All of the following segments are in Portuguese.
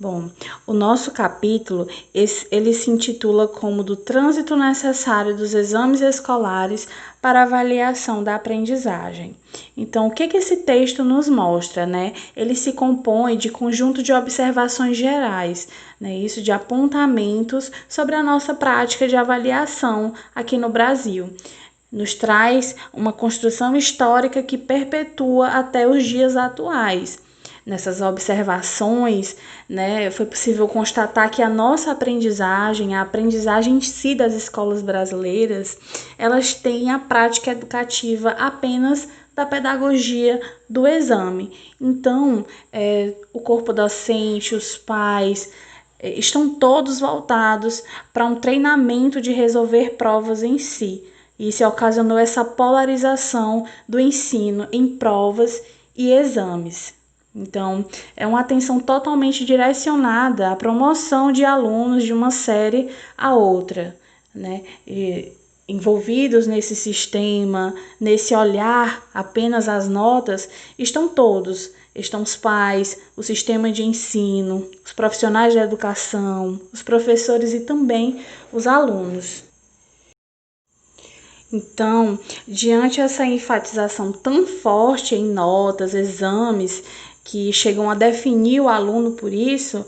Bom, o nosso capítulo, ele se intitula como do trânsito necessário dos exames escolares para avaliação da aprendizagem. Então, o que esse texto nos mostra, né? Ele se compõe de conjunto de observações gerais, né? Isso de apontamentos sobre a nossa prática de avaliação aqui no Brasil. Nos traz uma construção histórica que perpetua até os dias atuais. Nessas observações, né, foi possível constatar que a nossa aprendizagem, a aprendizagem em si das escolas brasileiras, elas têm a prática educativa apenas da pedagogia do exame. Então, o corpo docente, os pais, estão todos voltados para um treinamento de resolver provas em si. Isso ocasionou essa polarização do ensino em provas e exames. Então, é uma atenção totalmente direcionada à promoção de alunos de uma série a outra, né? Envolvidos nesse sistema, nesse olhar apenas às notas, estão todos. Estão os pais, o sistema de ensino, os profissionais da educação, os professores e também os alunos. Então, diante dessa enfatização tão forte em notas, exames, que chegam a definir o aluno por isso,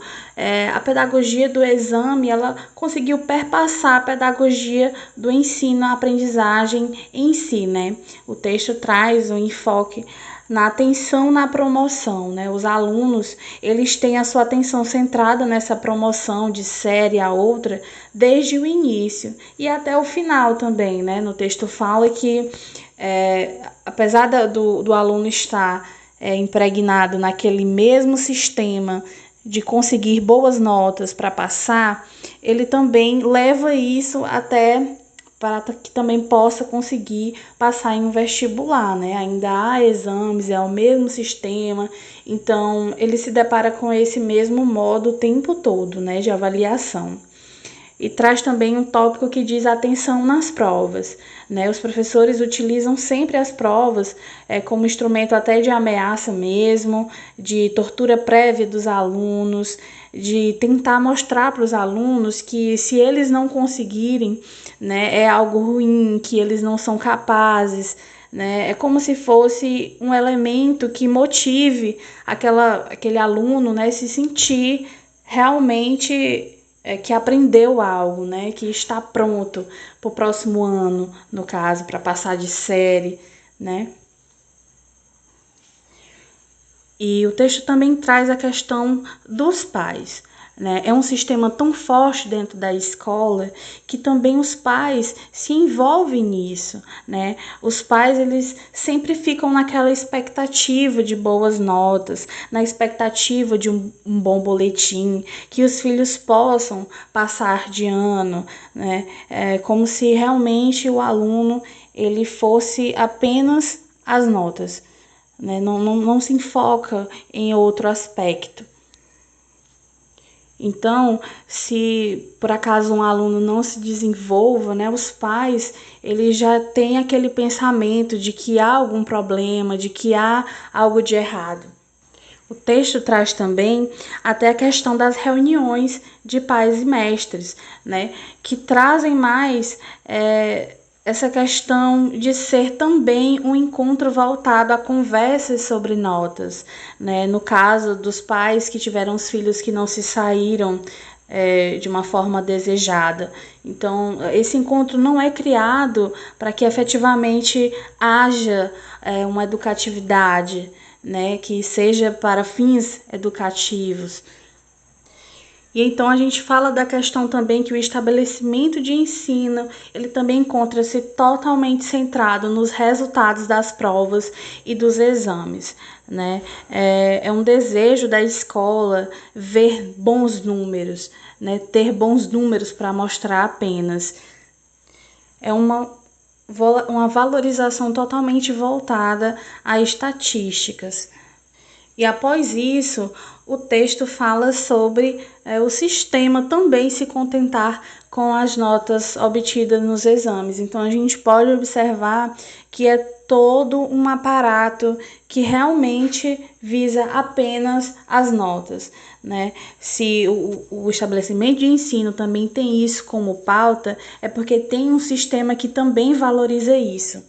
a pedagogia do exame ela conseguiu perpassar a pedagogia do ensino, a aprendizagem em si, né? O texto traz um enfoque na atenção na promoção, né? Os alunos, eles têm a sua atenção centrada nessa promoção de série a outra desde o início e até o final também, né? No texto fala que, apesar do aluno estar impregnado naquele mesmo sistema de conseguir boas notas para passar, ele também leva isso até para que também possa conseguir passar em um vestibular, né? Ainda há exames, é o mesmo sistema, então ele se depara com esse mesmo modo o tempo todo, né, de avaliação. E traz também um tópico que diz atenção nas provas, né? Os professores utilizam sempre as provas como instrumento até de ameaça mesmo, de tortura prévia dos alunos, de tentar mostrar para os alunos que se eles não conseguirem, né, é algo ruim, que eles não são capazes, né? É como se fosse um elemento que motive aquele aluno, né, se sentir realmente que aprendeu algo, né? Que está pronto para o próximo ano, no caso, para passar de série, né? E o texto também traz a questão dos pais, né? É um sistema tão forte dentro da escola que também os pais se envolvem nisso, né? Os pais, eles sempre ficam naquela expectativa de boas notas, na expectativa de um bom boletim, que os filhos possam passar de ano, né? É como se realmente o aluno ele fosse apenas as notas, né? Não se enfoca em outro aspecto. Então, se por acaso um aluno não se desenvolva, né, os pais eles já têm aquele pensamento de que há algum problema, de que há algo de errado. O texto traz também até a questão das reuniões de pais e mestres, né, que trazem mais essa questão de ser também um encontro voltado a conversas sobre notas, né? No caso dos pais que tiveram os filhos que não se saíram de uma forma desejada. Então, esse encontro não é criado para que efetivamente haja uma educatividade, né? Que seja para fins educativos. E então a gente fala da questão também que o estabelecimento de ensino, ele também encontra-se totalmente centrado nos resultados das provas e dos exames, né? É um desejo da escola ver bons números, né? Ter bons números para mostrar apenas. É uma valorização totalmente voltada a estatísticas. E após isso, o texto fala sobre o sistema também se contentar com as notas obtidas nos exames. Então, a gente pode observar que é todo um aparato que realmente visa apenas as notas, né? Se o estabelecimento de ensino também tem isso como pauta, é porque tem um sistema que também valoriza isso.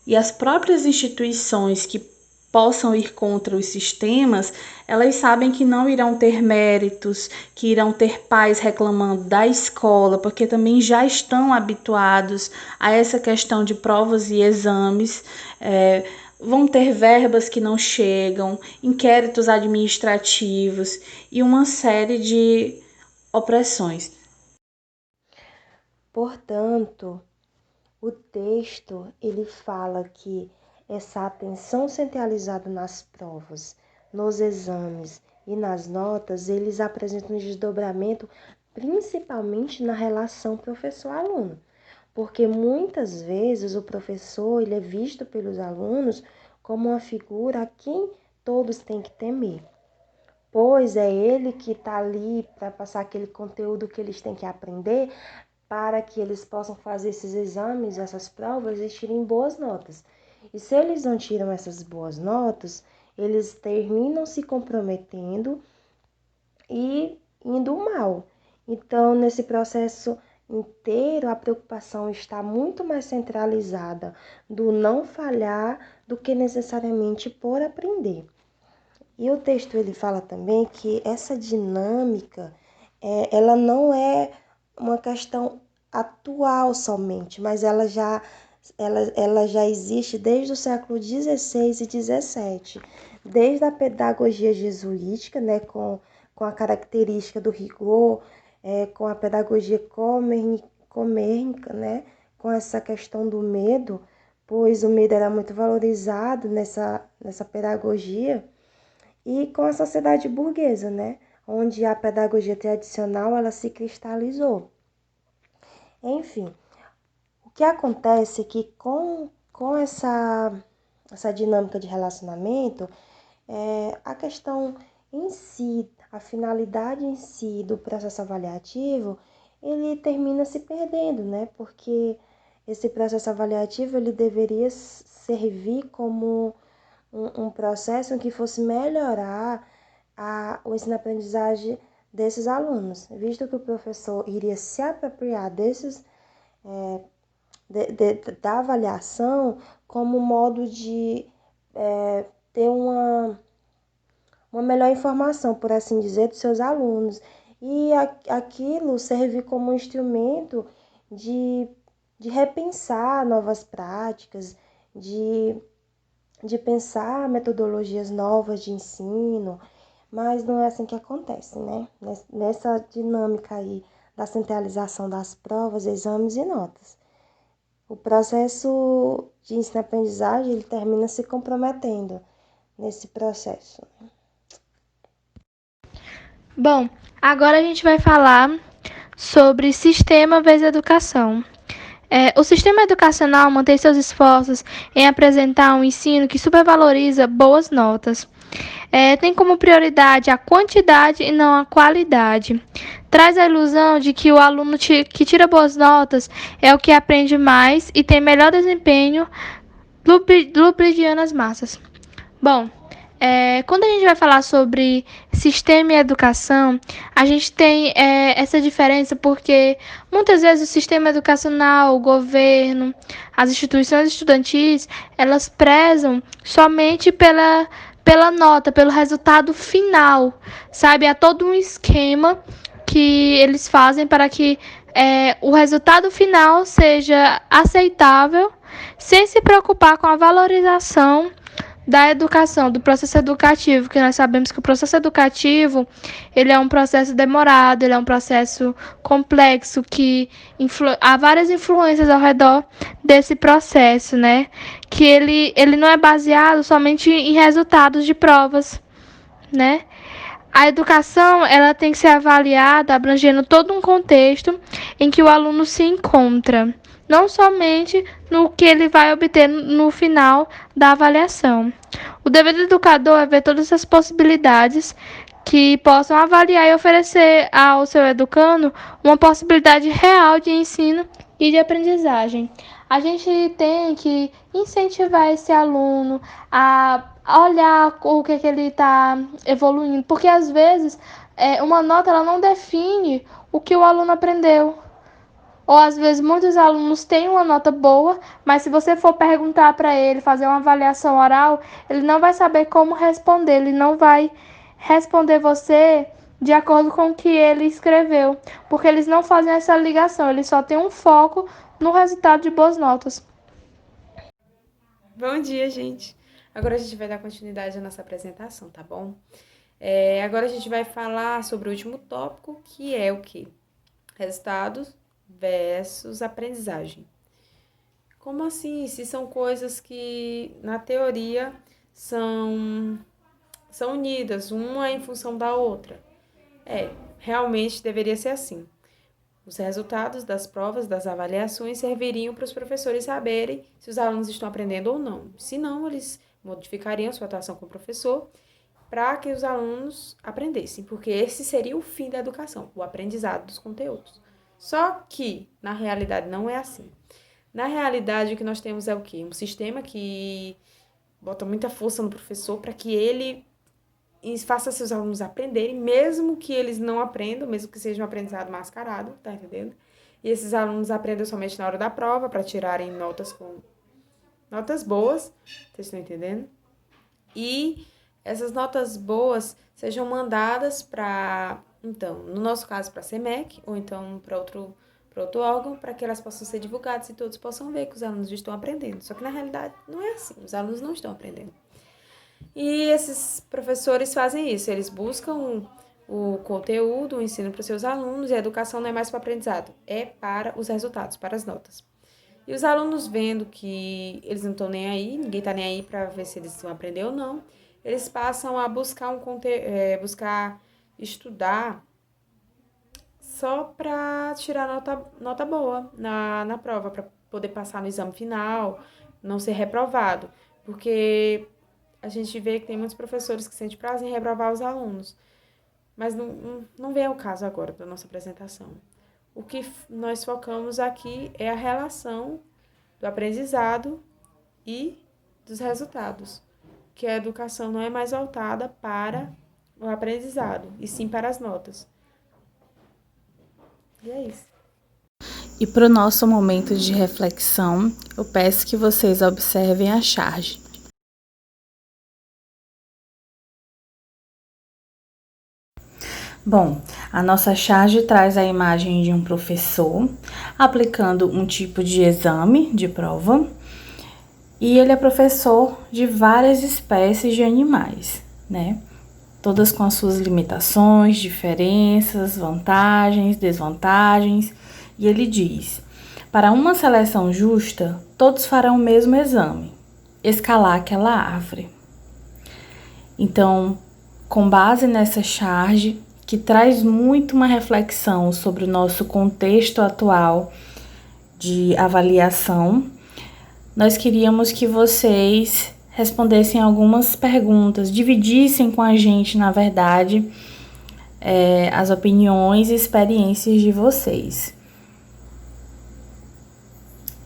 E as próprias instituições que possam ir contra os sistemas, elas sabem que não irão ter méritos, que irão ter pais reclamando da escola, porque também já estão habituados a essa questão de provas e exames. Vão ter verbas que não chegam, inquéritos administrativos e uma série de opressões. Portanto, o texto ele fala que essa atenção centralizada nas provas, nos exames e nas notas, eles apresentam um desdobramento principalmente na relação professor-aluno, porque muitas vezes o professor ele é visto pelos alunos como uma figura a quem todos têm que temer, pois é ele que está ali para passar aquele conteúdo que eles têm que aprender para que eles possam fazer esses exames, essas provas e tirem boas notas. E se eles não tiram essas boas notas, eles terminam se comprometendo e indo mal. Então, nesse processo inteiro, a preocupação está muito mais centralizada do não falhar do que necessariamente por aprender. E o texto ele fala também que essa dinâmica, ela não é uma questão atual somente, mas ela já existe desde o século XVI e XVII, desde a pedagogia jesuítica, né, com a característica do rigor, com a pedagogia comérnica, né, com essa questão do medo, pois o medo era muito valorizado nessa pedagogia, e com a sociedade burguesa, né, onde a pedagogia tradicional ela se cristalizou. Enfim, o que acontece é que com essa dinâmica de relacionamento, a questão em si, a finalidade em si do processo avaliativo, ele termina se perdendo, né? Porque esse processo avaliativo ele deveria servir como um processo em que fosse melhorar o ensino-aprendizagem desses alunos, visto que o professor iria se apropriar da avaliação como modo de ter uma melhor informação, por assim dizer, dos seus alunos. E aquilo servir como um instrumento de repensar novas práticas, de pensar metodologias novas de ensino, mas não é assim que acontece, né? Nessa dinâmica aí da centralização das provas, exames e notas. O processo de ensino-aprendizagem ele termina se comprometendo nesse processo. Bom, agora a gente vai falar sobre sistema vezes educação. O sistema educacional mantém seus esforços em apresentar um ensino que supervaloriza boas notas. Tem como prioridade a quantidade e não a qualidade. Traz a ilusão de que o aluno que tira boas notas é o que aprende mais e tem melhor desempenho, lubrificando as massas. Bom, quando a gente vai falar sobre sistema e educação, a gente tem essa diferença porque muitas vezes o sistema educacional, o governo, as instituições estudantis, elas prezam somente pela nota, pelo resultado final, sabe? Há todo um esquema que eles fazem para que o resultado final seja aceitável, sem se preocupar com a valorização da educação, do processo educativo, que nós sabemos que o processo educativo ele é um processo demorado, ele é um processo complexo, que há várias influências ao redor desse processo, né? Que ele não é baseado somente em resultados de provas, né? A educação ela tem que ser avaliada abrangendo todo um contexto em que o aluno se encontra, não somente no que ele vai obter no final da avaliação. O dever do educador é ver todas as possibilidades que possam avaliar e oferecer ao seu educando uma possibilidade real de ensino e de aprendizagem. A gente tem que incentivar esse aluno a olhar o que ele está evoluindo, porque às vezes uma nota ela não define o que o aluno aprendeu. Ou às vezes muitos alunos têm uma nota boa, mas se você for perguntar para ele, fazer uma avaliação oral, ele não vai saber como responder, ele não vai responder você de acordo com o que ele escreveu, porque eles não fazem essa ligação, eles só têm um foco no resultado de boas notas. Bom dia, gente! Agora a gente vai dar continuidade à nossa apresentação, tá bom? Agora a gente vai falar sobre o último tópico, que é o quê? Resultados versus aprendizagem. Como assim? Se são coisas que, na teoria, são unidas, uma em função da outra. Realmente deveria ser assim. Os resultados das provas, das avaliações, serviriam para os professores saberem se os alunos estão aprendendo ou não. Se não, eles modificariam sua atuação com o professor para que os alunos aprendessem, porque esse seria o fim da educação, o aprendizado dos conteúdos. Só que, na realidade, não é assim. Na realidade, o que nós temos é o quê? Um sistema que bota muita força no professor para que ele faça seus alunos aprenderem, mesmo que eles não aprendam, mesmo que seja um aprendizado mascarado, tá entendendo? E esses alunos aprendem somente na hora da prova, para tirarem notas boas, vocês estão entendendo? E essas notas boas sejam mandadas para, então, no nosso caso, para a SEMEC, ou então para outro órgão, para que elas possam ser divulgadas e todos possam ver que os alunos estão aprendendo. Só que, na realidade, não é assim, os alunos não estão aprendendo. E esses professores fazem isso, eles buscam o conteúdo, o ensino para os seus alunos, e a educação não é mais para o aprendizado, é para os resultados, para as notas. E os alunos vendo que eles não estão nem aí, ninguém está nem aí para ver se eles vão aprender ou não, eles passam a buscar buscar estudar só para tirar nota boa na prova, para poder passar no exame final, não ser reprovado, porque a gente vê que tem muitos professores que sentem prazer em reprovar os alunos, mas não vem ao caso agora da nossa apresentação. O que nós focamos aqui é a relação do aprendizado e dos resultados, que a educação não é mais voltada para o aprendizado, e sim para as notas. E é isso. E para o nosso momento de reflexão, eu peço que vocês observem a charge. Bom, a nossa charge traz a imagem de um professor aplicando um tipo de exame, de prova, e ele é professor de várias espécies de animais, né? Todas com as suas limitações, diferenças, vantagens, desvantagens, e ele diz: para uma seleção justa, todos farão o mesmo exame, escalar aquela árvore. Então, com base nessa charge, que traz muito uma reflexão sobre o nosso contexto atual de avaliação, nós queríamos que vocês respondessem algumas perguntas, dividissem com a gente, na verdade, as opiniões e experiências de vocês.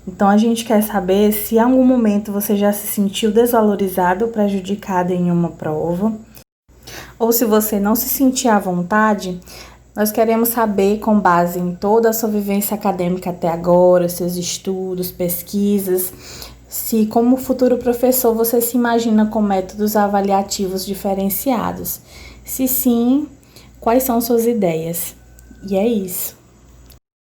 Então, a gente quer saber se em algum momento você já se sentiu desvalorizado ou prejudicado em uma prova, ou se você não se sentir à vontade. Nós queremos saber, com base em toda a sua vivência acadêmica até agora, seus estudos, pesquisas, se como futuro professor você se imagina com métodos avaliativos diferenciados. Se sim, quais são suas ideias? E é isso.